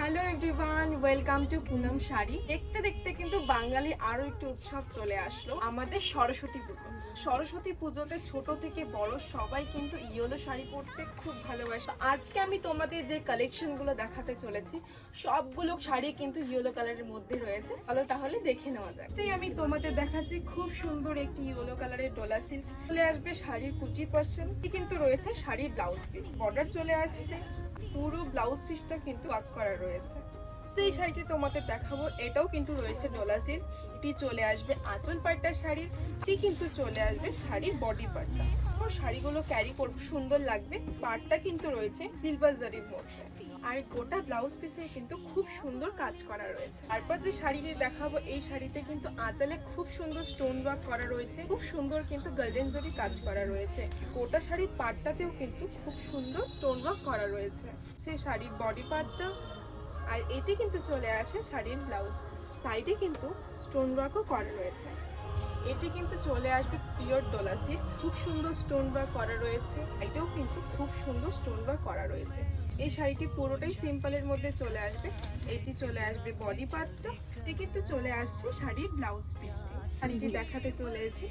Hello everyone, welcome to Poonam sari. দেখতে দেখতে কিন্তু বাঙালি আরো একটি উৎসব চলে আসলো, আমাদের সরস্বতী পুজো। সরস্বতী পুজোতে ছোট থেকে বড় সবাই কিন্তু ইয়েলো শাড়ি পরতে খুব ভালোবাসে। আজকে আমি তোমাদের যে কালেকশনগুলো দেখাতে চলেছি সবগুলো শাড়ি কিন্তু ইয়েলো কালারের মধ্যে রয়েছে। চলো তাহলে দেখে নেওয়া যায়। আমি তোমাদের দেখাচ্ছি খুব সুন্দর একটি ইয়েলো কালারের ডোলা সিল্ক। চলে আসবে শাড়ির কুচি পার্সন, কিন্তু রয়েছে শাড়ির ব্লাউজ পিস, বর্ডার চলে আসছে, পুরো ব্লাউজ পিসটা কিন্তু ওয়ার্ক করা রয়েছে। এই শাড়িটি তোমাদের দেখাবো, এটাও কিন্তু রয়েছে ডোলা সিল্ক। এটি চলে আসবে আঁচল পাট্টা শাড়ি, এটি কিন্তু চলে আসবে শাড়ির বডি পার্টটা। শাড়িগুলো ক্যারি করব, সুন্দর লাগবে। পাটটা কিন্তু রয়েছে সিলভার জারির মধ্যে, আর গোটা ব্লাউজ পিসে কিন্তু খুব সুন্দর কাজ করা রয়েছে। তারপর যে শাড়িটি দেখাবো, এই শাড়িতে কিন্তু আঁচলে খুব সুন্দর স্টোন ওয়ার্ক করা রয়েছে, খুব সুন্দর কিন্তু গোল্ডেন জরি কাজ করা রয়েছে। গোটা শাড়ির পাটটাতেও কিন্তু খুব সুন্দর স্টোন ওয়ার্ক করা রয়েছে। সে শাড়ির বডি পার্টটা, আর এটি কিন্তু চলে আসে শাড়ির ব্লাউজ। সাইডে কিন্তু স্টোন ওয়ার্কও করা রয়েছে। এটি কিন্তু চলে আসবে পিওর ডোলা সিল্ক, খুব সুন্দর স্টোন ওয়ার্ক করা রয়েছে। এটাও কিন্তু খুব সুন্দর স্টোন ওয়ার্ক করা রয়েছে। এই শাড়িটি পুরোটাই সিম্পলের মধ্যে চলে আসবে। এটি চলে আসবে বডি পার্টটা, এটি কিন্তু চলে আসছে শাড়ির ব্লাউজ পিসটি। শাড়িটি দেখাতে চলেছি,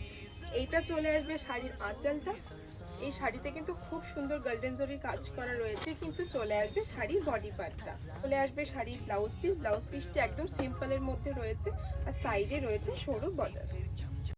এইটা চলে আসবে শাড়ির আঁচলটা। এই শাড়িতে কিন্তু খুব সুন্দর গোল্ডেন জরির কাজ করা রয়েছে, কিন্তু চলে আসবে শাড়ির বডি পার্টটা। চলে আসবে শাড়ির ব্লাউজ পিস, ব্লাউজ পিসটি একদম সিম্পলের মধ্যে রয়েছে, আর সাইডে রয়েছে সরু বর্ডার।